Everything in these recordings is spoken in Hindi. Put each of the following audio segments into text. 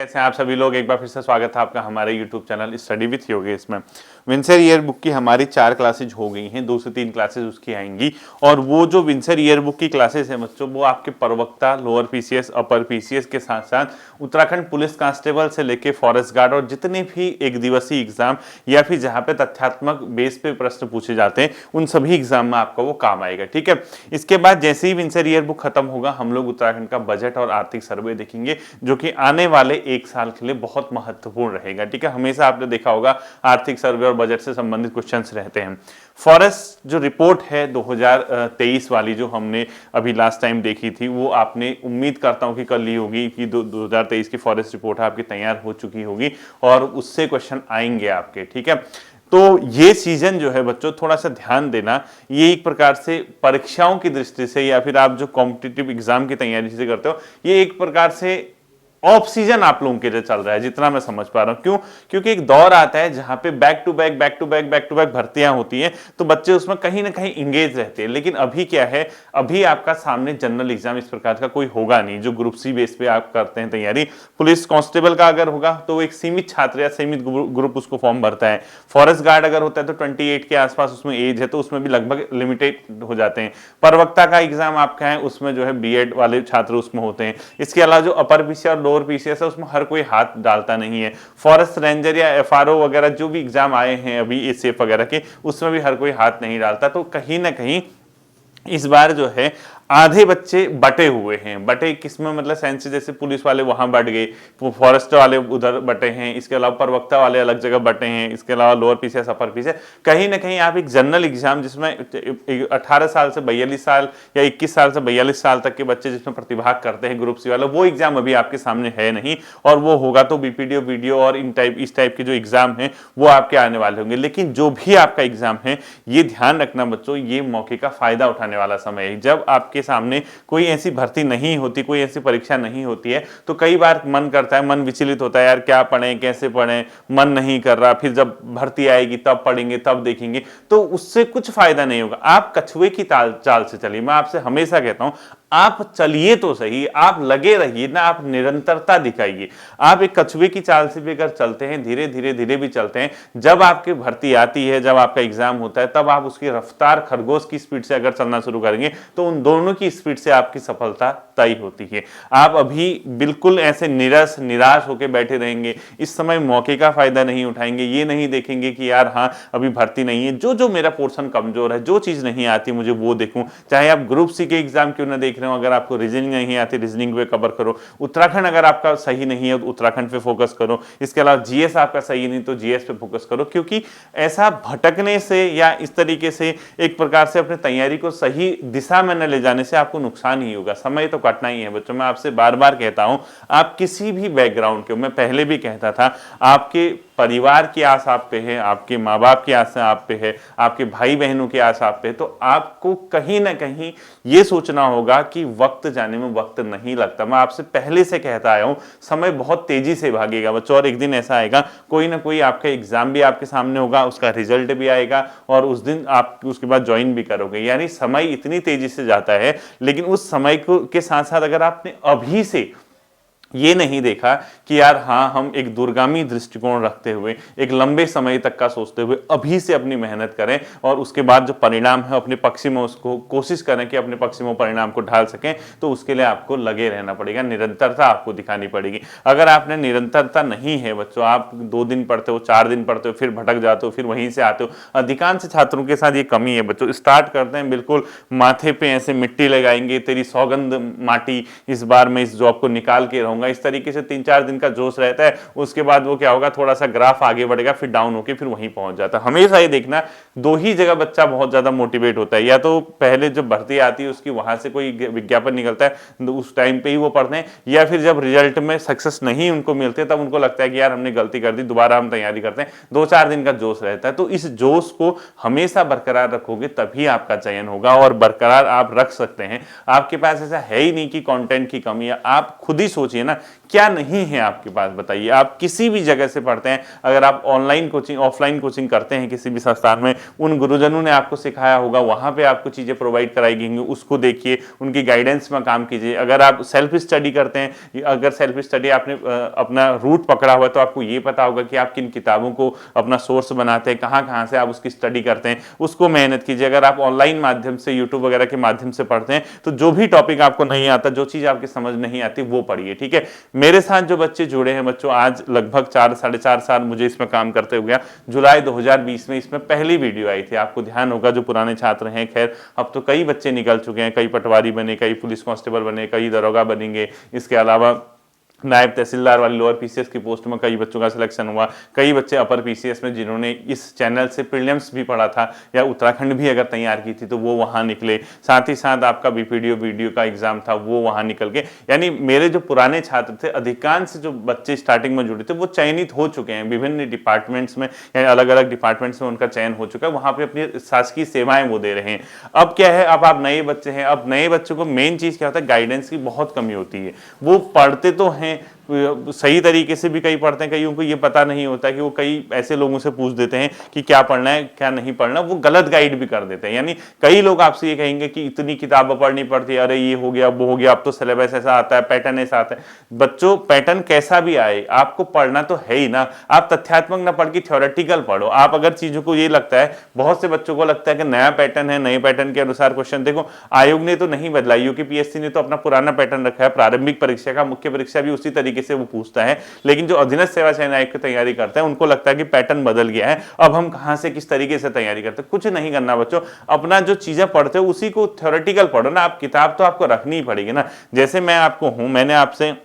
कैसे हैं आप सभी लोग। एक बार फिर से स्वागत है आपका हमारे YouTube channel study with Yogesh में। विंसर ईयर बुक की हमारी 4 क्लासेज हो गई हैं, 2 से 3 क्लासेज उसकी आएंगी। और वो जो विंसर ईयर बुक की क्लासेज हैं बच्चों, वो आपके प्रवक्ता, लोअर पीसीएस, अपर पीसीएस के साथ साथ उत्तराखंड पुलिस कांस्टेबल से लेके फॉरेस्ट गार्ड और जितने भी एक दिवसीय एग्जाम या फिर जहाँ पे तथ्यात्मक बेस पे प्रश्न पूछे जाते हैं, उन सभी एग्जाम में आपका वो काम आएगा। ठीक है, इसके बाद जैसे ही विंसर ईयर बुक खत्म होगा, हम लोग उत्तराखंड का बजट और आर्थिक सर्वे देखेंगे, जो कि आने वाले 1 साल के लिए बहुत महत्वपूर्ण रहेगा। ठीक है, हमेशा आपने देखा होगा आर्थिक सर्वे और बजट से संबंधित क्वेश्चंस रहते हैं। फॉरेस्ट जो रिपोर्ट है 2023 वाली, जो हमने अभी लास्ट टाइम देखी थी, वो आपने, उम्मीद करता हूं कि कल ली होगी कि 2023 की फॉरेस्ट रिपोर्ट आपकी तैयार हो चुकी होगी और उससे क्वेश्चन आएंगे आपके। ठीक है, तो ये सीजन जो है बच्चों, थोड़ा सा ध्यान देना। ये एक प्रकार से परीक्षाओं की दृष्टि से या फिर आप जो कॉम्पिटिटिव एग्जाम की तैयारी से करते हो, ये एक प्रकार से ऑफ सीजन आप लोगों के लिए चल रहा है, जितना मैं समझ पा रहा हूं। क्यों? क्योंकि एक दौर आता है जहां पे बैक टू बैक भर्तियां होती हैं, तो बच्चे उसमें कहीं ना कहीं इंगेज रहते हैं। लेकिन अभी क्या है, अभी आपका सामने जनरल एग्जाम इस प्रकार का कोई होगा नहीं, जो ग्रुप सी बेस पे आप करते हैं तैयारी। पुलिस कांस्टेबल का अगर होगा तो एक सीमित छात्र या सीमित ग्रुप उसको फॉर्म भरता है। फॉरेस्ट गार्ड अगर होता है तो 28 के आसपास उसमें एज है, तो उसमें भी लगभग लिमिटेड हो जाते हैं। प्रवक्ता का एग्जाम आपका है, उसमें जो है बीएड वाले छात्र उसमें होते हैं। इसके अलावा जो अपर पीसीएस और लोअर पीसीएस है, उसमें हर कोई हाथ डालता नहीं है। फॉरेस्ट रेंजर या एफआरओ वगैरह जो भी एग्जाम आए हैं अभी एसएफ वगैरह के, उसमें भी हर कोई हाथ नहीं डालता। तो कहीं ना कहीं इस बार जो है आधे बच्चे बटे हुए हैं। बटे किसमें, मतलब सेंस, जैसे पुलिस वाले वहां बट गए, फॉरेस्ट वाले उधर बटे हैं, इसके अलावा प्रवक्ता वाले अलग जगह बटे हैं, इसके अलावा लोअर पीसीएस, अपर पीसीएस। कहीं ना कहीं आप एक जनरल एग्जाम जिसमें 18 साल से 42 साल या 21 साल से 42 साल तक के बच्चे जिसमें प्रतिभाग करते हैं ग्रुप सी वाला, वो एग्जाम अभी आपके सामने है नहीं। और वो होगा तो बीपीडीओ, वीडियो और इस टाइप के जो एग्जाम है वो आपके आने वाले होंगे। लेकिन जो भी आपका एग्जाम है, ये ध्यान रखना बच्चों, ये मौके का फायदा उठाने वाला समय है। जब आपके सामने कोई ऐसी भर्ती नहीं होती, कोई ऐसी परीक्षा नहीं होती है, तो कई बार मन करता है, मन विचलित होता है, यार क्या पढ़ें, कैसे पढ़ें, मन नहीं कर रहा। फिर जब भर्ती आएगी तब पढ़ेंगे, तब देखेंगे, तो उससे कुछ फायदा नहीं होगा। आप कछुए की चाल से चलिए। मैं आपसे हमेशा कहता हूं, आप चलिए तो सही, आप लगे रहिए ना, आप निरंतरता दिखाइए। आप एक कछुए की चाल से भी अगर चलते हैं, धीरे धीरे भी चलते हैं, जब आपकी भर्ती आती है, जब आपका एग्जाम होता है, तब आप उसकी रफ्तार खरगोश की स्पीड से अगर चलना शुरू करेंगे, तो उन दोनों की स्पीड से आपकी सफलता तय होती है। आप अभी बिल्कुल ऐसे निराश होकर बैठे रहेंगे, इस समय मौके का फायदा नहीं उठाएंगे, ये नहीं देखेंगे कि यार हाँ अभी भर्ती नहीं है, जो मेरा पोर्शन कमजोर है, जो चीज नहीं आती मुझे वो देखूं। चाहे आप ग्रुप सी के एग्जाम क्यों ना देख रहे हो, अगर आपको रीजनिंग नहीं आती, रीजनिंग पे कवर करो। उत्तराखंड अगर आपका सही नहीं है तो उत्तराखंड पे फोकस करो। इसके अलावा जीएस आपका सही नहीं तो जीएस पे फोकस करो। क्योंकि ऐसा भटकने से या इस तरीके से एक प्रकार से अपने तैयारी को सही दिशा में न ले जाने से आपको नुकसान ही होगा। समय तो कटना ही है बच्चों। मैं आपसे बार बार कहता हूं, आप किसी भी बैकग्राउंड के, मैं पहले भी कहता था, आपके परिवार की आस आप पे है, आपके माँ बाप की आस आप पे है, आपके भाई बहनों की आस आप पे है, तो आपको कहीं ना कहीं ये सोचना होगा कि वक्त जाने में वक्त नहीं लगता। मैं आपसे पहले से कहता आया हूं, समय बहुत तेजी से भागेगा बच्चों, और एक दिन ऐसा आएगा, कोई ना कोई आपका एग्जाम भी आपके सामने होगा, उसका रिजल्ट भी आएगा और उस दिन आप उसके बाद ज्वाइन भी करोगे। यानी समय इतनी तेजी से जाता है, लेकिन उस समय को के साथ साथ अगर आपने अभी से ये नहीं देखा कि यार हाँ हम एक दूरगामी दृष्टिकोण रखते हुए, एक लंबे समय तक का सोचते हुए अभी से अपनी मेहनत करें और उसके बाद जो परिणाम है अपने पक्ष में, उसको कोशिश करें कि अपने पक्ष में परिणाम को ढाल सकें, तो उसके लिए आपको लगे रहना पड़ेगा, निरंतरता आपको दिखानी पड़ेगी। अगर आपने निरंतरता नहीं है बच्चों, आप 2 दिन पढ़ते हो, 4 दिन पढ़ते हो, फिर भटक जाते हो, फिर वहीं से आते हो। अधिकांश छात्रों के साथ ये कमी है बच्चों। स्टार्ट करते हैं, बिल्कुल माथे पे ऐसे मिट्टी लगाएंगे, तेरी सौगंध माटी, इस बार मैं इस जॉब को निकाल के रहूंगा, इस तरीके से 3-4 दिन का जोश रहता है। उसके बाद वो क्या होगा, थोड़ा सा ग्राफ आगे बढ़ेगा, फिर डाउन होके फिर वहीं पहुंच जाता है। हमेशा ये देखना, 2 ही जगह बच्चा बहुत ज्यादा मोटिवेट होता है। या तो पहले जब भर्ती आती है उसकी वहां से कोई विज्ञापन निकलता है, उस टाइम पे ही वो पढ़ते हैं, या फिर जब रिजल्ट में सक्सेस नहीं उनको मिलते, तब उनको लगता है कि यार हमने गलती कर दी, दोबारा हम तैयारी करते हैं। 2-4 दिन का जोश रहता है। तो इस जोश को हमेशा बरकरार रखोगे तभी आपका चयन होगा, और बरकरार आप रख सकते हैं। आपके पास ऐसा है ही नहीं कि कंटेंट की कमी है। आप खुद ही सोचिए ना, ना, क्या नहीं है आपके पास बताइए। आप किसी भी जगह से पढ़ते हैं, अगर आप ऑनलाइन कोचिंग ऑफलाइन कोचिंग करते हैं किसी भी संस्थान में, उन गुरुजनों ने आपको सिखाया होगा, वहां पे आपको चीजें प्रोवाइड कराई गई होंगी, उसको देखिए, उनकी गाइडेंस में काम कीजिए। अगर आप सेल्फ स्टडी करते हैं, अगर सेल्फ स्टडी आपने अपना रूट पकड़ा हुआ है, तो आपको ये पता होगा कि आप किन किताबों को अपना सोर्स बनाते हैं, कहाँ कहाँ से आप उसकी स्टडी करते हैं, उसको मेहनत कीजिए। अगर आप ऑनलाइन माध्यम से यूट्यूब वगैरह के माध्यम से पढ़ते हैं, तो जो भी टॉपिक आपको नहीं आता, जो चीज आपकी समझ नहीं आती, वो पढ़िए, ठीक है। मेरे साथ जो बच्चे जुड़े हैं बच्चों, आज लगभग 4-4.5 साल मुझे इसमें काम करते हो गया। जुलाई 2020 में इसमें पहली वीडियो आई थी, आपको ध्यान होगा जो पुराने छात्र हैं। खैर अब तो कई बच्चे निकल चुके हैं, कई पटवारी बने, कई पुलिस कांस्टेबल बने, कई दरोगा बनेंगे, इसके अलावा नायब तहसीलदार वाली लोअर पीसीएस की पोस्ट में कई बच्चों का सिलेक्शन हुआ। कई बच्चे अपर पीसीएस में जिन्होंने इस चैनल से प्रीलिम्स भी पढ़ा था या उत्तराखंड भी अगर तैयार की थी तो वो वहां निकले। साथ ही साथ आपका बीपीडीओ वीडियो का एग्जाम था वो वहां निकल के, यानी मेरे जो पुराने छात्र थे, अधिकांश जो बच्चे स्टार्टिंग में जुड़े थे वो चयनित हो चुके हैं विभिन्न डिपार्टमेंट्स में, यानी अलग अलग डिपार्टमेंट्स में उनका चयन हो चुका है, वहां पर अपनी शासकीय सेवाएं वो दे रहे हैं। अब क्या है, अब आप नए बच्चे हैं, अब नए बच्चों को मेन चीज क्या होता है, गाइडेंस की बहुत कमी होती है। वो पढ़ते तो हैं सही तरीके से भी, कई पढ़ते हैं, कईयों को ये पता नहीं होता कि वो कई ऐसे लोगों से पूछ देते हैं कि क्या पढ़ना है क्या नहीं पढ़ना, वो गलत गाइड भी कर देते हैं। यानी कई लोग आपसे ये कहेंगे कि इतनी किताबें पढ़नी पड़ती है, अरे ये हो गया वो हो गया, अब तो सिलेबस ऐसा आता है, पैटर्न ऐसा आता है। बच्चों पैटर्न कैसा भी आए, आपको पढ़ना तो है ही ना। आप तथ्यात्मक ना पढ़ के थ्योरेटिकल पढ़ो। आप अगर चीजों को ये लगता है, बहुत से बच्चों को लगता है कि नया पैटर्न है, नए पैटर्न के अनुसार क्वेश्चन, देखो आयोग ने तो नहीं बदला, यूपीएससी ने तो अपना पुराना पैटर्न रखा है। प्रारंभिक परीक्षा का मुख्य परीक्षा भी उसी तरीके से वो पूछता है, लेकिन जो अधीनस्थ सेवा चयन आयोग की तैयारी करते हैं उनको लगता है कि पैटर्न बदल गया है, अब हम कहां से किस तरीके से तैयारी करते हैं। कुछ नहीं करना बच्चों, अपना जो चीजें पढ़ते हो उसी को थ्योरेटिकल पढ़ो ना। आप किताब तो आपको रखनी ही पड़ेगी ना। जैसे मैं आपको हूं, मैंने आपसे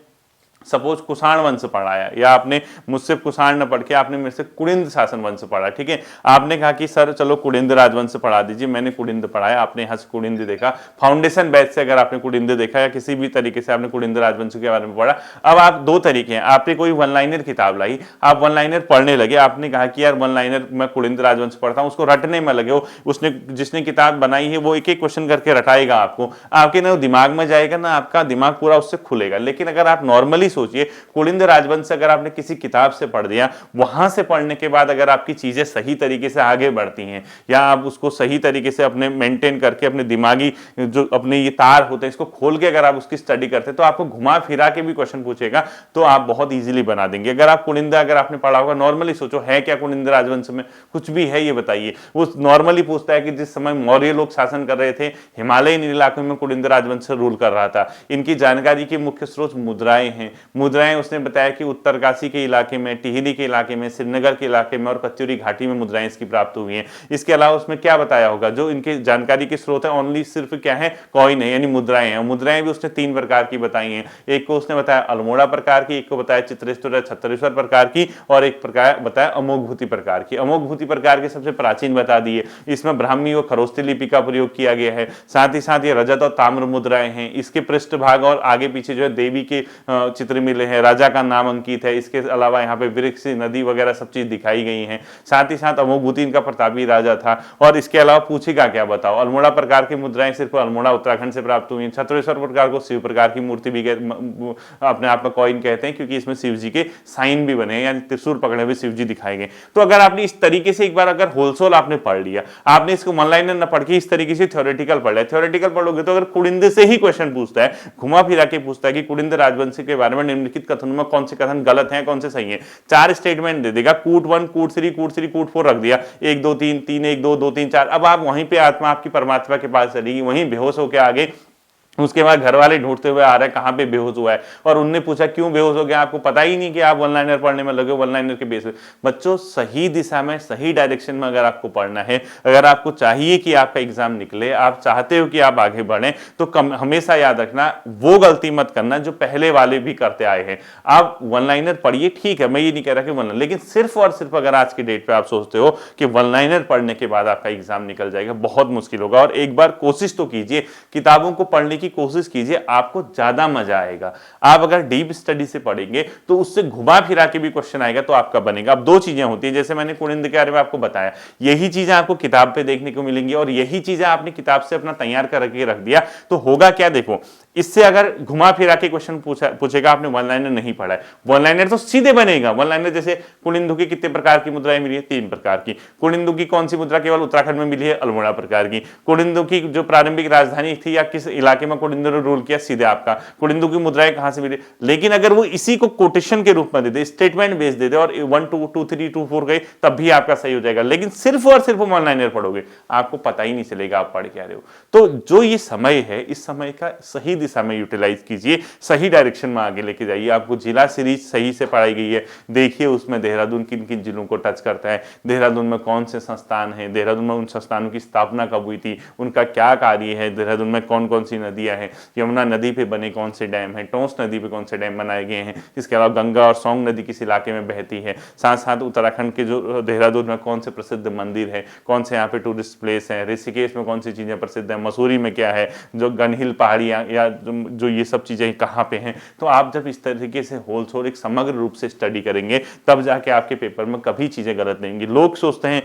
सपोज कुषाण वंश पढ़ाया, या आपने मुझसे कुषाण न पढ़ के आपने मेरे से कुड़िंद शासन वंश पढ़ा, ठीक है। आपने कहा कि सर चलो कुड़िंद राजवंश पढ़ा दीजिए, मैंने कुड़िंद पढ़ाया, आपने यहाँ से कुड़िंद देखा, फाउंडेशन बैच से अगर आपने कुड़िंद देखा या किसी भी तरीके से आपने कुड़िंद राजवंश के बारे में पढ़ा। अब आप दो तरीके हैं, आपने कोई वन लाइनर किताब लाई, आप वन लाइनर पढ़ने लगे, आपने कहा कि यार वन लाइनर मैं कुड़िंद राजवंश पढ़ता हूँ, उसको रटने में लगे हो। उसने जिसने किताब बनाई है वो एक एक क्वेश्चन करके रटाएगा आपको, आपके ना दिमाग में जाएगा ना, आपका दिमाग पूरा उससे खुलेगा। लेकिन अगर आप नॉर्मली सोचिए, कुलिंद राजवंश अगर आपने किसी किताब से पढ़ दिया, वहां से पढ़ने के बाद अगर आपकी चीजें सही तरीके से आगे बढ़ती हैं, या आप उसको सही तरीके से अपने मेंटेन करके अपने दिमागी जो अपने ये तार होते हैं इसको खोल के अगर आप उसकी स्टडी करते हैं, तो आपको घुमा फिरा के भी क्वेश्चन पूछेगा तो आप बहुत इजीली बना देंगे। अगर आप कुलिंदा अगर आपने पढ़ा होगा, नॉर्मली सोचो है क्या कुलिंद राजवंश में, कुछ भी है ये बताइए। वो नॉर्मली पूछता है कि जिस समय मौर्य लोग शासन कर रहे थे, हिमालयन इलाकों में कुलिंद राजवंश रूल कर रहा था। इनकी जानकारी के मुख्य स्रोत मुद्राएं हैं। मुद्राएं उसने बताया कि उत्तरकाशी के इलाके में, टिहरी के इलाके में, श्रीनगर के इलाके में और कच्चूरी घाटी में मुद्राएं इसकी प्राप्त हुई हैं। इसके अलावा उसमें क्या बताया होगा, जो इनके जानकारी के स्रोत है ओनली सिर्फ क्या है, कॉइन है, यानी मुद्राएं हैं। मुद्राएं भी उसने 3 प्रकार की बताई हैं। एक को उसने बताया अल्मोड़ा प्रकार की, एक को बताया चित्रेश्वर छत्तीसगढ़ प्रकार की, और एक प्रकार बताया अमोघभूति प्रकार की। अमोघभूति प्रकार की सबसे प्राचीन बता दी है, इसमें ब्राह्मी और खरोस्ती लिपि का प्रयोग किया गया है। साथ ही साथ ये रजत और ताम्र मुद्राएं हैं। इसके पृष्ठभाग और आगे पीछे जो है देवी के चित्र मिले हैं, राजा का नाम अंकित है। इसके अलावा यहाँ पे वृक्ष, नदी वगैरह सब चीज दिखाई गई हैं। साथ ही साथ अमोघभूति इनका प्रतापी राजा था। और इसके अलावा पूछेगा क्या बताओ, अल्मोड़ा प्रकार की मुद्राएं सिर्फ अल्मोड़ा उत्तराखंड से प्राप्त हुई हैं। छत्तीसगढ़ प्रकार को शिव प्रकार की मूर्ति भी अपने आप में कॉइन कहते हैं, क्योंकि इसमें शिव जी के साइन भी बने हैं, यानी त्रिशूल पकड़े हुए शिव जी दिखाए गए। तो अगर आपने इस तरीके से एक बार अगर होलसेल आपने पढ़ लिया, आपने इसको वन लाइनर न पढ़ के इस तरीके से थ्योरेटिकल पढ़ लिया, थ्योरेटिकल पढ़ोगे तो अगर कुड़िंद से ही क्वेश्चन पूछता है, घुमा फिरा के पूछता है कि कुड़िंद राजवंश के बारे में निम्नलिखित कथनों में कौन से कथन गलत हैं, कौन से सही हैं, 4 स्टेटमेंट दे देगा, कूट 1, कूट 3, कूट 3, कूट 4 रख दिया, 1 2 3 3 1 2 2 3 4। अब आप वहीं पे आत्मा आपकी परमात्मा के पास चलेगी, वहीं बेहोश होकर आगे। उसके बाद घर वाले ढूंढते हुए आ रहे हैं कहां पे बेहोश हुआ है, और उनने पूछा क्यों बेहोश हो गया, आपको पता ही नहीं कि आप वन लाइनर पढ़ने में लगे, वन लाइनर के बेस पे। बच्चों सही दिशा में, सही डायरेक्शन में अगर आपको पढ़ना है, अगर आपको चाहिए कि आपका एग्जाम निकले, आप चाहते हो कि आप आगे बढ़ें, तो हमेशा याद रखना वो गलती मत करना जो पहले वाले भी करते आए हैं। आप वन लाइनर पढ़िए, ठीक है, मैं ये नहीं कह रहा कि वन लाइनर, लेकिन सिर्फ और सिर्फ अगर आज की डेट पे आप सोचते हो कि वन लाइनर पढ़ने के बाद आपका एग्जाम निकल जाएगा, बहुत मुश्किल होगा। और एक बार कोशिश तो कीजिए, किताबों को पढ़ने की कोशिश कीजिए, आपको ज्यादा मजा आएगा। आप अगर डीप स्टडी से पढ़ेंगे तो उससे घुमा फिरा के भी क्वेश्चन आएगा तो आपका बनेगा। अब 2 चीजें होती है, जैसे मैंने कुड़िंद के बारे में आपको बताया, यही चीजें आपको किताब पे देखने को मिलेंगी, और यही चीजें आपने किताब से अपना तैयार करके रख दिया तो होगा क्या, देखो इससे अगर घुमा फिरा के क्वेश्चन पूछेगा, आपने वन लाइनर नहीं पढ़ा है, वन लाइनर तो सीधे बनेगा। वन लाइनर जैसे कुनिंदु की कितने प्रकार की मुद्राएं मिली है? 3 प्रकार की। कुनिंदु की कौन सी मुद्रा केवल उत्तराखंड में मिली है? अल्मोड़ा प्रकार की। कुनिंदु की जो प्रारंभिक राजधानी थी या किस इलाके में कुनिंदु ने रूल किया, सीधे आपका कुनिंदु की मुद्राएं कहां से मिली। लेकिन अगर वो इसी को कोटेशन के रूप में दे दे, स्टेटमेंट बेस दे दे और 1 2 2 3 2 4 गए, तब भी आपका सही हो जाएगा। लेकिन सिर्फ और सिर्फ वन लाइनर पढ़ोगे, आपको पता ही नहीं चलेगा आप पढ़ क्या रहे हो। तो जो ये समय है, इस समय का सही दिशा में यूटिलाइज कीजिए, सही डायरेक्शन में आगे लेके जाइए। आपको जिला सीरीज सही से पढ़ाई गई है, देखिए उसमें देहरादून किन किन जिलों को टच करता है, देहरादून में कौन से संस्थान हैं, देहरादून में उन संस्थानों की स्थापना कब हुई थी, उनका क्या कार्य है, देहरादून में कौन कौन सी नदियां हैं, यमुना नदी पे बने कौन से डैम हैं, टोंस नदी पे कौन से डैम बनाए गए हैं, इसके अलावा गंगा और सौंग नदी किस इलाके में बहती है, साथ साथ उत्तराखंड के जो देहरादून में कौन से प्रसिद्ध मंदिर है, कौन से यहाँ पे टूरिस्ट प्लेस है, ऋषिकेश में कौन सी चीजें प्रसिद्ध है, मसूरी में क्या है, जो गनहिल पहाड़ियाँ या जो ये सब चीजें कहाँ पे हैं। तो आप जब इस तरीके से होलसोल एक समग्र रूप से स्टडी करेंगे, तब जाके आपके पेपर में कभी चीजें गलत नहीं होंगी। लोग सोचते हैं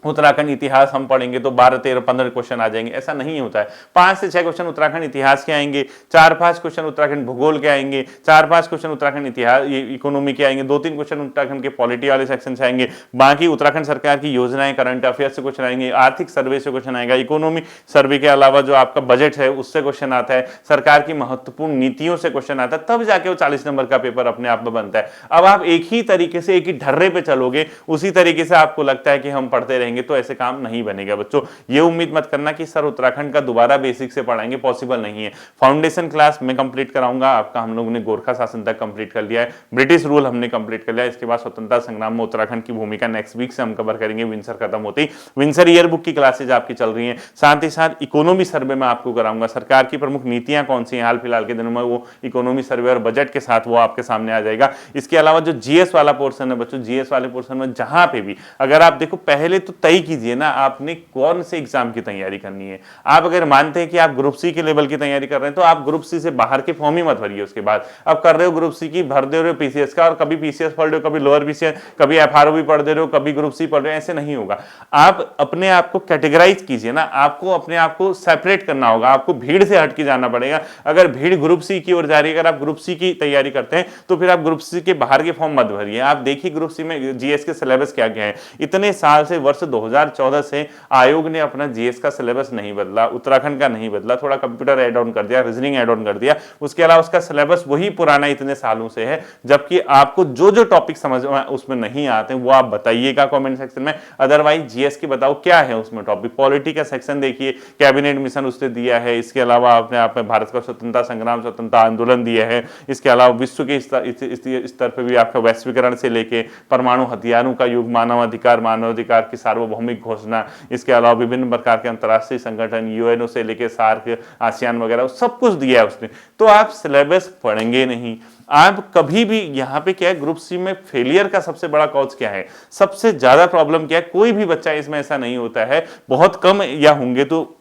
उत्तराखंड इतिहास हम पढ़ेंगे तो 12 13 15 क्वेश्चन आ जाएंगे, ऐसा नहीं होता है। 5 से 6 क्वेश्चन उत्तराखंड इतिहास के आएंगे, 4-5 क्वेश्चन उत्तराखंड भूगोल के आएंगे, 4-5 क्वेश्चन उत्तराखंड इतिहास इकोनॉमी के आएंगे, 2-3 क्वेश्चन उत्तराखंड के पॉलिटी वाले सेक्शन से आएंगे, बाकी उत्तराखंड सरकार की योजनाएं, करंट अफेयर से क्वेश्चन आएंगे, आर्थिक सर्वे से क्वेश्चन आएगा, इकोनॉमी सर्वे के अलावा जो आपका बजट है उससे क्वेश्चन आता है, सरकार की महत्वपूर्ण नीतियों से क्वेश्चन आता है, तब जाके वो 40 नंबर का पेपर अपने आप में बनता है। अब आप एक ही तरीके से, एक ही ढर्रे पे चलोगे, उसी तरीके से आपको लगता है कि हम पढ़ते रहेंगे, तो ऐसे काम नहीं बनेगा बच्चों। ये उम्मीद मत करना कि सर उत्तराखंड का दोबारा बेसिक से पढ़ाएंगे, पॉसिबल नहीं है। फाउंडेशन क्लास में कंप्लीट कराऊंगा आपका, हम लोगों ने गोरखा शासन तक कंप्लीट कर लिया है, ब्रिटिश रूल हमने कंप्लीट कर लिया है, इसके बाद स्वतंत्रता संग्राम में उत्तराखंड की भूमिका नेक्स्ट वीक से हम कवर करेंगे, विंसर खत्म होते ही। विंसर ईयर बुक की क्लासेज आपकी चल रही हैं, साथ ही साथ इकोनॉमी सर्वे में आपको कराऊंगा, सरकार की प्रमुख नीतियां कौन सी हैं हाल फिलहाल के दिनों में, वो इकोनॉमी सर्वे और बजट के साथ वो आपके सामने आ जाएगा। इसके अलावा जो जीएस वाला पोर्शन है बच्चों, जीएस वाले पोर्शन में जहां पे भी अगर आप देखो, पहले तो तय कीजिए ना आपने कौन से एग्जाम की तैयारी करनी है। आप अगर मानते हैं कि आप ग्रुप सी के लेवल की तैयारी कर रहे हैं, तो आप ग्रुप सी से बाहर के फॉर्म ही मत भरिए। उसके बाद अब कर रहे हो ग्रुप सी की, भर दे रहे हो पीसीएस का, और कभी पीसीएस पढ़ रहे हो, कभी लोअर पीसीएस, कभी एफआरओ भी पढ़ दे रहे हो, कभी ग्रुप सी पढ़ रहे हो, ऐसे नहीं होगा। आप अपने आप को कैटेगराइज कीजिए ना, आपको अपने आप को सेपरेट करना होगा, आपको भीड़ से हट के जाना पड़ेगा। अगर भीड़ ग्रुप सी की ओर जा रही है, अगर आप ग्रुप सी की तैयारी करते हैं, तो फिर आप ग्रुप सी के बाहर के फॉर्म मत भरिए। आप देखिए ग्रुप सी में जीएस के सिलेबस क्या क्या है। इतने साल से, वर्ष 2014 से आयोग ने अपना जीएस का सिलेबस नहीं बदला, उत्तराखंड का नहीं बदला, थोड़ा कंप्यूटर ऐड ऑन कर दिया, रीजनिंग ऐड ऑन कर दिया, उसके अलावा उसका सिलेबस वही पुराना इतने सालों से है। जबकि आपको जो जो टॉपिक समझ में उसमें नहीं आते वो आप बताइएगा कमेंट सेक्शन में, अदरवाइज जीएस की बताओ क्या है उसमें टॉपिक। पॉलिटी का सेक्शन देखिए, कैबिनेट मिशन उसने दिया है, इसके अलावा अपने आप में भारत का स्वतंत्रता संग्राम, स्वतंत्रता आंदोलन दिया है, इसके अलावा विश्व के स्तर पर भी आपका वैश्वीकरण से लेके परमाणु हथियारों का युग, मानवाधिकार की सार्वभौमिक घोषणा, इसके अलावा विभिन्न प्रकार के अंतरराष्ट्रीय संगठन, यूएनओ से लेके सार्क, आसियान वगैरह सब कुछ दिया है उसने। तो आप सिलेबस पढ़ेंगे नहीं, आप कभी भी यहाँ पे क्या है, ग्रुप सी में फेलियर का सबसे बड़ा कॉज क्या है, सबसे ज्यादा प्रॉब्लम क्या है, कोई भी बच्चा इसमें ऐसा नहीं होता है, बहुत कम या होंगे तो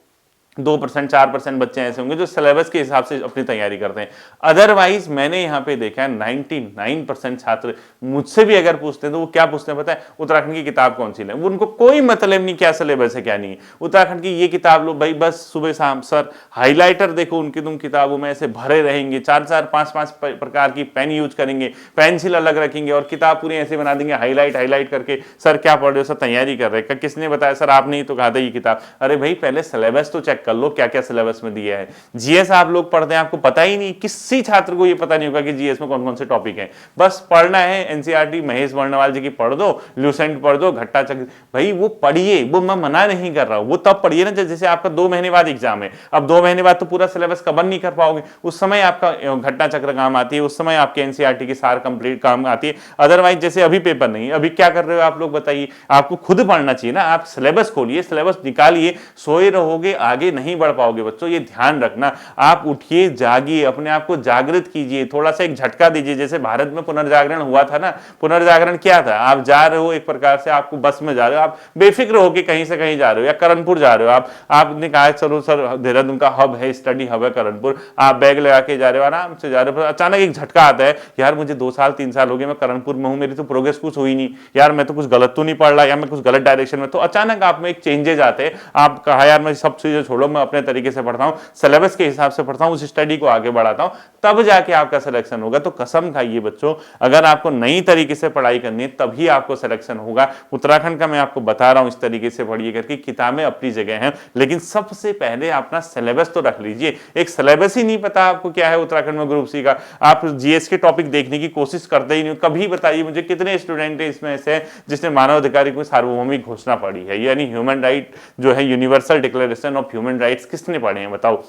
2% 4% बच्चे ऐसे होंगे जो सिलेबस के हिसाब से अपनी तैयारी करते हैं। अदरवाइज मैंने यहाँ पे देखा है 99% छात्र मुझसे भी अगर पूछते हैं तो वो क्या पूछते हैं पता है, उत्तराखंड की किताब कौन सी लें। उनको कोई मतलब नहीं क्या सिलेबस है क्या नहीं है, उत्तराखंड की ये किताब लो भाई, बस सुबह शाम सर हाईलाइटर देखो उनकी, तुम किताबों में ऐसे भरे रहेंगे, 4-4 5-5 प्रकार की पेन यूज करेंगे, पेंसिल अलग रखेंगे और किताब पूरी ऐसे बना देंगे हाईलाइट करके। सर क्या पढ़ रहे हो, सर तैयारी कर रहे हैं। किसने बताया, सर आपने ही तो कहा था ये किताब। अरे भाई पहले सिलेबस तो चेक कर लो क्या क्या सिलेबस में दिया है। जीएस आप लोग पढ़ते हैं, आपको पता ही नहीं, किसी छात्र को ये पता नहीं होगा कि जीएस में कौन कौन से टॉपिक है। बस पढ़ना है एनसीईआरटी महेश वर्णवाल जी की पढ़ दो, ल्यूसेंट पढ़ दो, घट्टा चक्र, भाई वो पढ़िए, वो मैं मना नहीं कर रहा हूं, वो तब पढ़िए ना जैसे आपका 2 महीने बाद एग्जाम है। अब 2 महीने बाद तो पूरा सिलेबस कवर नहीं कर पाओगे, उस समय आपका घट्टा चक्र काम आती है, उस समय आपके एनसीईआरटी की सार कंप्लीट काम आती है। अदरवाइज जैसे अभी पेपर नहीं, अभी क्या कर रहे हो आप लोग बताइए, आपको खुद पढ़ना चाहिए ना। आप सिलेबस खोलिए, सिलेबस निकालिए, सोए रहोगे आगे नहीं बढ़ पाओगे बच्चों, ये ध्यान रखना। आप उठिए, जागिए, अपने आप को जागृत कीजिए, थोड़ा सा एक झटका दीजिए। जैसे भारत में पुनर्जागरण हुआ था ना, पुनर्जागरण क्या था, आप जा रहे हो एक प्रकार से, आपको बस में जा रहे हो, आप बेफिक्र हो कि कहीं से कहीं जा रहे हो या करणपुर जा रहे हो, आपने कहा चलो सर देहरादून का हब है, स्टडी हब है करणपुर, आप बैग लगा के जा रहे हो, आराम से जा रहे हो, अचानक एक झटका आता है, यार मुझे 2 साल 3 साल हो गए मैं करणपुर में हूं, मेरी तो प्रोग्रेस कुछ हुई नहीं, यार मैं तो कुछ गलत तो नहीं पढ़ रहा, या मैं कुछ गलत डायरेक्शन में, तो अचानक आप में एक चेंजेस आते हैं। आप कहा यार मैं सब चीजें छोड़ो, छोड़ो, मैं अपने तरीके से पढ़ता हूँ, सिलेबस के हिसाब से पढ़ता हूँ, उस स्टडी को आगे बढ़ाता हूँ, तब जाके आपका सिलेक्शन होगा। तो कसम खाइए बच्चों, अगर आपको नई तरीके से पढ़ाई करनी है तभी आपको सिलेक्शन होगा। उत्तराखंड का मैं आपको बता रहा हूं इस तरीके से पढ़िए करके, किताबें अपनी जगह हैं, लेकिन सबसे पहले अपना सिलेबस तो रख लीजिए। एक सिलेबस ही नहीं पता आपको क्या है उत्तराखंड में ग्रुप सी का, आप जीएस के टॉपिक देखने की कोशिश करते ही नहीं। कभी बताइए मुझे कितने स्टूडेंट है इसमें से जिसने मानव अधिकार की सार्वभौमिक घोषणा पढ़ी है, यानी ह्यूमन राइट जो है, universal declaration of human rights, किसने पढ़े हैं बताओ।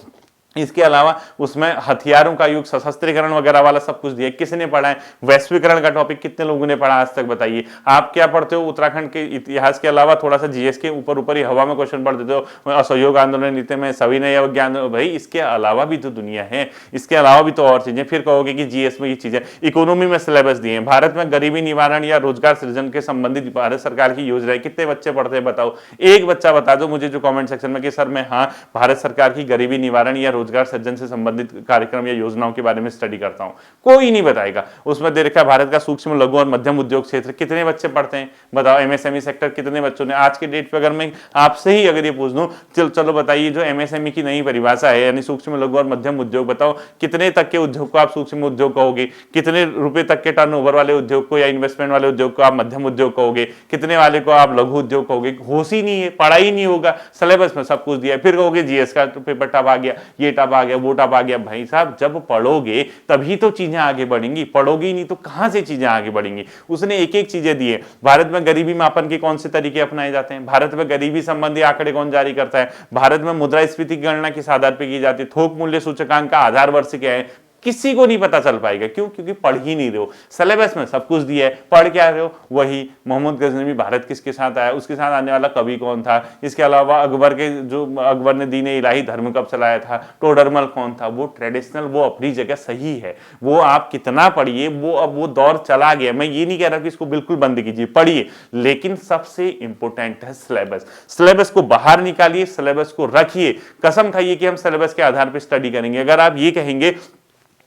इसके अलावा उसमें हथियारों का युग, सशस्त्रीकरण वगैरह वाला सब कुछ दिया, किसने पढ़ा है। वैश्वीकरण का टॉपिक कितने लोगों ने पढ़ा आज तक बताइए। आप क्या पढ़ते हो उत्तराखंड के इतिहास के अलावा, थोड़ा सा जीएस के ऊपर ऊपर ही हवा में क्वेश्चन पढ़ देते हो, असहयोग आंदोलन नीति में सविनय विज्ञान, भाई इसके अलावा भी तो दुनिया है, इसके अलावा भी तो और चीजें। फिर कहोगे कि जीएस में ये चीजें, इकोनॉमी में सिलेबस दिए, भारत में गरीबी निवारण या रोजगार सृजन के संबंधित भारत सरकार की योजना, कितने बच्चे पढ़ते हैं बताओ। एक बच्चा बता दो मुझे जो कमेंट सेक्शन में कि सर मैं हाँ भारत सरकार की गरीबी निवारण या रोजगार सृजन से संबंधित कार्यक्रम या योजनाओं के बारे में स्टडी करता हूं, कोई नहीं बताएगा। उसमें दे रखा है भारत का सूक्ष्म लघु और मध्यम उद्योग क्षेत्र, कितने बच्चे पढ़ते हैं बताओ। एमएसएमई सेक्टर कितने बच्चों ने, आज के डेट पे अगर मैं आपसे ही अगर ये पूछ दूं, चलो बताइए जो एमएसएमई की नई परिभाषा है यानी सूक्ष्म लघु और मध्यम उद्योग, बताओ कितने तक के उद्योग को आप सूक्ष्म उद्योग कहोगे, कितने रुपए तक के टर्नओवर वाले उद्योग को या इन्वेस्टमेंट वाले उद्योग को आप मध्यम उद्योग कहोगे, कितने वाले को आप लघु उद्योग कहोगे। होश ही नहीं है, पढ़ा ही नहीं होगा, सिलेबस में सब कुछ दिया, फिर कहोगे जीएस का पेपर टफ आ गया, ये टफ आ गया, वो टफ आ गया। भाई साहब जब पढ़ोगे तभी तो चीजें आगे बढ़ेंगी, पढ़ोगी नहीं तो कहां से चीजें आगे बढ़ेंगी। उसने एक एक चीजें दी है। भारत में गरीबी मापन के कौन से तरीके अपनाए जाते हैं, भारत में गरीबी संबंधी आंकड़े कौन जारी करता है, भारत में मुद्रास्फीति की गणना किस आधार पर की जाती है, थोक मूल्य सूचकांक का आधार वर्ष क्या है, किसी को नहीं पता चल पाएगा। क्यों? क्योंकि पढ़ ही नहीं रहे हो, सिलेबस में सब कुछ दिया है, पढ़ क्या रहे हो। वही मोहम्मद गजनवी भारत किसके साथ आया, उसके साथ आने वाला कवि कौन था, इसके अलावा अकबर के जो अकबर ने दीन इलाही धर्म कब चलाया था, टोडरमल कौन था, वो ट्रेडिशनल, वो अपनी जगह सही है, वो आप कितना पढ़िए, वो अब वो दौर चला गया। मैं ये नहीं कह रहा कि इसको बिल्कुल बंद कीजिए, पढ़िए, लेकिन सबसे इंपॉर्टेंट है सिलेबस। सिलेबस को बाहर निकालिए, सिलेबस को रखिए, कसम खाइए कि हम सिलेबस के आधार पर स्टडी करेंगे। अगर आप ये कहेंगे,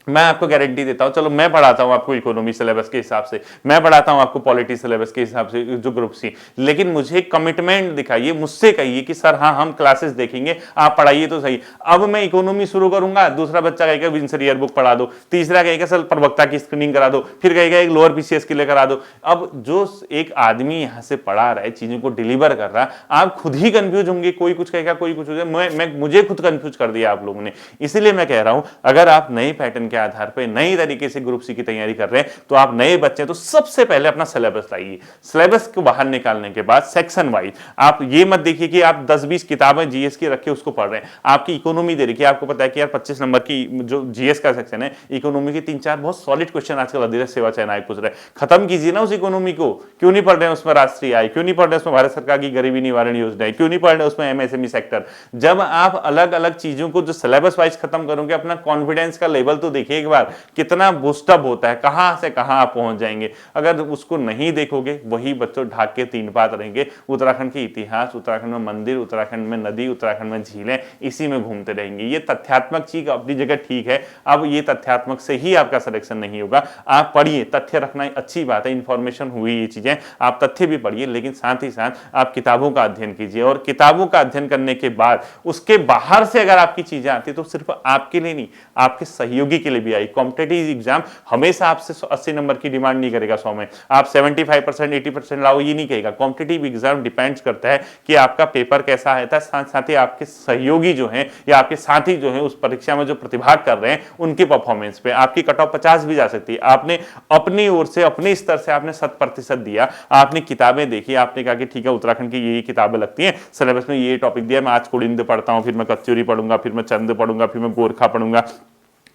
मैं आपको गारंटी देता हूं, चलो मैं पढ़ाता हूं आपको इकोनॉमी सिलेबस के हिसाब से, मैं पढ़ाता हूं आपको पॉलिटी सिलेबस के हिसाब से जो ग्रुप सी, लेकिन मुझे कमिटमेंट दिखाइए, मुझसे कहिए कि सर हाँ हम क्लासेस देखेंगे, आप पढ़ाइए तो सही। अब मैं इकोनॉमी शुरू करूंगा, दूसरा बच्चा कहेगा विंसर ईयर बुक पढ़ा दो, तीसरा कहेगा सर प्रवक्ता की स्क्रीनिंग करा दो, फिर कहेगा एक लोअर पीसीएस के लिए करा दो। अब जो एक आदमी यहां से पढ़ा रहा है, चीजों को डिलीवर कर रहा है, आप खुद ही कंफ्यूज होंगे, कोई कुछ कहेगा कोई कुछ हो जाए। मुझे खुद कंफ्यूज कर दिया आप लोगों ने। इसीलिए मैं कह रहा हूं, अगर आप नए पैटर्न के आधार पर नई तरीके से ग्रुप सी की तैयारी कर रहे हैं, तो आप नए बच्चे तो सबसे पहले अपना सिलेबस लाइए। सिलेबस को बाहर निकालने के बाद सेक्शन वाइज आप ये मत देखिए कि आप 10-20 किताबें जीएस की रखे उसको पढ़ रहे हैं। आपकी इकोनॉमी दे रखी है, आपको पता है कि यार 25 नंबर की जो जीएस का सेक्शन है, इकोनॉमी के 3-4 बहुत सॉलिड क्वेश्चन आजकल अधिरथ सेवा चयन आयोग पूछ रहे हैं। खत्म कीजिए ना उस इकोनॉमी को। क्यों नहीं पढ़ रहे हैं उसमें राष्ट्रीय आय, क्यों नहीं पढ़ रहे हैं उसमें भारत सरकार की गरीबी निवारण योजना है, क्यों नहीं पढ़ रहे उसमें एमएसएमई सेक्टर। जब आप अलग अलग चीजों को जो सिलेबस वाइज खत्म करोगे, अपना कॉन्फिडेंस का लेवल तो देखिए एक बार, कितना बूस्टअप होता है, कहां से कहां आप पहुंच जाएंगे। अगर उसको नहीं देखोगे, वही बच्चों ढाक के 3 बात रहेंगे। उत्तराखंड के इतिहास, उत्तराखंड में मंदिर, उत्तराखंड में नदी, उत्तराखंड में झीलें, इसी में घूमते रहेंगे। ये तथ्यात्मक चीज अपनी जगह ठीक है, अब ये तथ्यात्मक से ही आपका सिलेक्शन नहीं होगा। आप पढ़िए, तथ्य रखना अच्छी बात है, इंफॉर्मेशन हुई ये चीजें, आप तथ्य भी पढ़िए, लेकिन साथ ही साथ आप किताबों का अध्ययन कीजिए। और किताबों का अध्ययन करने के बाद उसके बाहर से अगर आपकी चीजें आती तो सिर्फ आपके लिए नहीं, आपके सहयोगी के लिए भी आई। कॉम्पिटिटिव एग्जाम हमेशा आपसे 80 नंबर की डिमांड नहीं करेगा 100 में, आप 75% 80% लाओ ये नहीं कहेगा। कॉम्पिटिटिव एग्जाम डिपेंड्स करता है कि आपका पेपर कैसा है, साथ साथ ही आपके सहयोगी जो हैं या आपके साथी जो हैं उस परीक्षा में जो प्रतिभाग कर रहे हैं उनके परफॉर्मेंस पे। आपकी कट ऑफ 50 भी जा सकती है। आपने अपनी ओर से, अपने स्तर से आपने 100% दिया, आपने किताबें देखी, आपने कहा कि ठीक है उत्तराखंड की ये किताबें लगती हैं, सिलेबस में ये टॉपिक दिया, मैं आज कुड़िंद पढ़ता हूँ, फिर मैं कच्चूरी पढ़ूंगा, फिर मैं चंद पढ़ूंगा, फिर मैं गोरखा पढ़ूंगा,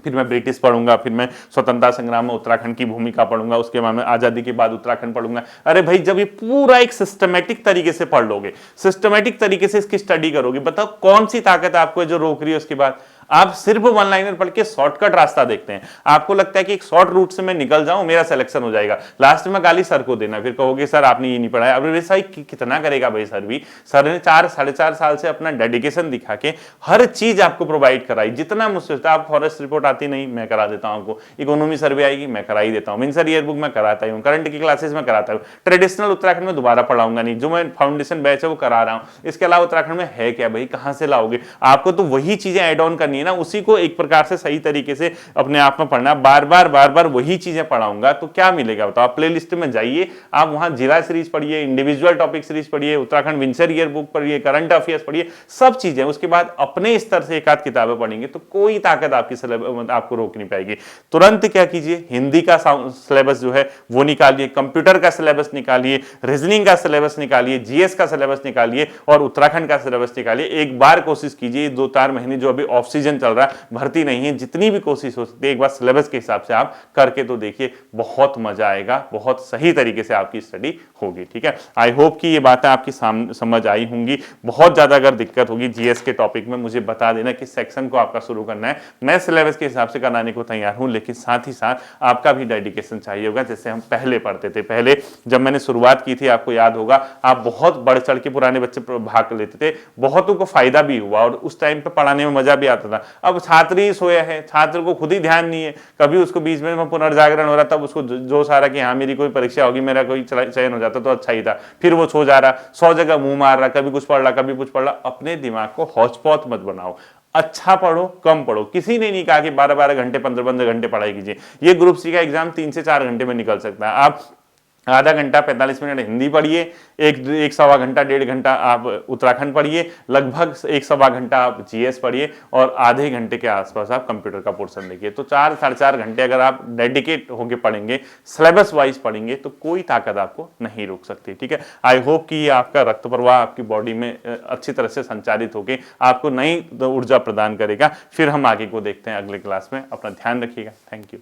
फिर मैं ब्रिटिश पढ़ूंगा, फिर मैं स्वतंत्रता संग्राम में उत्तराखंड की भूमिका पढ़ूंगा, उसके बाद में आजादी के बाद उत्तराखंड पढ़ूंगा। अरे भाई जब ये पूरा एक सिस्टमेटिक तरीके से पढ़ लोगे, सिस्टमेटिक तरीके से इसकी स्टडी करोगे, बताओ कौन सी ताकत आपको जो रोक रही है उसके बाद। आप सिर्फ वन लाइनर पढ़ के शॉर्टकट रास्ता देखते हैं, आपको लगता है कि एक शॉर्ट रूट से मैं निकल जाऊं मेरा सिलेक्शन हो जाएगा, लास्ट में गाली सर को देना, फिर कहोगे सर आपने ये नहीं पढ़ाया। अब वैसा ही कितना करेगा भाई सर भी, सर ने 4-4.5 साल से अपना डेडिकेशन दिखा के हर चीज आपको प्रोवाइड कराई, जितना मुश्किल था। आप फॉरेस्ट रिपोर्ट आती नहीं, मैं करा देता हूं आपको, इकोनॉमी सर्वे आएगी मैं करा ही देता हूं, विंसर ईयर बुक मैं कराता हूं, करंट की क्लासेस में कराता हूं, ट्रेडिशनल उत्तराखंड में दोबारा पढ़ाऊंगा नहीं, जो मैं फाउंडेशन बैच है वो करा रहा हूं। इसके अलावा उत्तराखंड में है क्या भाई, कहां से लाओगे? आपको तो वही चीजें ऐड ऑन करनी है ना, उसी को एक प्रकार से सही तरीके से अपने आप में पढ़ना। बार बार वही चीजें पढ़ाऊंगा तो क्या मिलेगा बताओ? आप प्ले लिस्ट में जाइए, आप वहां जिला सीरीज पढ़िए, इंडिविजुअल टॉपिक सीरीज पढ़िए, उत्तराखंड विंसर ईयर बुक पढ़िए, करंट अफेयर्स पढ़िए, सब चीजें। उसके बाद अपने स्तर से एक आध किताबें पढ़ेंगे तो कोई ताकत आपको रोक नहीं पाएगी। तुरंत क्या कीजिए, हिंदी का सिलेबस जो है वो निकालिए, कंप्यूटर का सिलेबस निकालिए, रीजनिंग का सिलेबस निकालिए, जीएस का सिलेबस निकालिए और उत्तराखंड का सिलेबस निकालिए। एक बार कोशिश कीजिए, 2-4 महीने जो अभी ऑफ सीजन चल रहा है, भर्ती नहीं है, जितनी भी कोशिश हो सकती है एक बार सिलेबस के हिसाब से आप करके तो देखिए, बहुत मजा आएगा, बहुत सही तरीके से आपकी स्टडी होगी। ठीक है, आई होप कि ये बातें आपकी समझ आई होंगी। बहुत ज्यादा अगर दिक्कत होगी जीएस के टॉपिक में मुझे बता देना कि सेक्शन को आपका शुरू करना है, मैं सिलेबस के हिसाब से कराने को तैयार हूं, लेकिन साथ ही साथ आपका भी डेडिकेशन चाहिए होगा। जैसे हम पहले पढ़ते थे, पहले जब मैंने शुरुआत की थी आपको याद होगा, आप बहुत बढ़ चढ़ के पुराने बच्चे भाग लेते थे, बहुतों को फायदा भी हुआ और उस टाइम पे पढ़ाने में मजा भी आता था। अब छात्र ही सोया है, छात्र को खुद ही ध्यान नहीं है, कभी उसको बीच में पुनर्जागरण हो रहा तब उसको जोश आ रहा कि हाँ मेरी कोई परीक्षा होगी, मेरा कोई चयन हो जाता तो अच्छा ही था, फिर वो सो जा रहा, 100 जगह मुंह मार रहा, कभी कुछ पढ़ रहा कभी कुछ पढ़ रहा। अपने दिमाग को हौच-पौच मत बनाओ, अच्छा पढ़ो, कम पढ़ो। किसी ने नहीं कहा कि 12-12 घंटे 15-15 घंटे पढ़ाई कीजिए। ये ग्रुप सी का एग्जाम 3 से 4 घंटे में निकल सकता है। आप आधा घंटा 45 मिनट हिंदी पढ़िए, एक सवा घंटा 1.5 घंटा आप उत्तराखंड पढ़िए, लगभग 1 सवा घंटा आप जीएस पढ़िए और आधे घंटे के आसपास आप कंप्यूटर का पोर्शन देखिए। तो 4-4.5 घंटे अगर आप डेडिकेट होकर पढ़ेंगे, सिलेबस वाइज पढ़ेंगे तो कोई ताकत आपको नहीं रोक सकती। ठीक है, आई होप कि ये आपका रक्त प्रवाह आपकी बॉडी में अच्छी तरह से संचालित होकर आपको नई ऊर्जा प्रदान करेगा। फिर हम आगे को देखते हैं अगले क्लास में। अपना ध्यान रखिएगा। Thank you.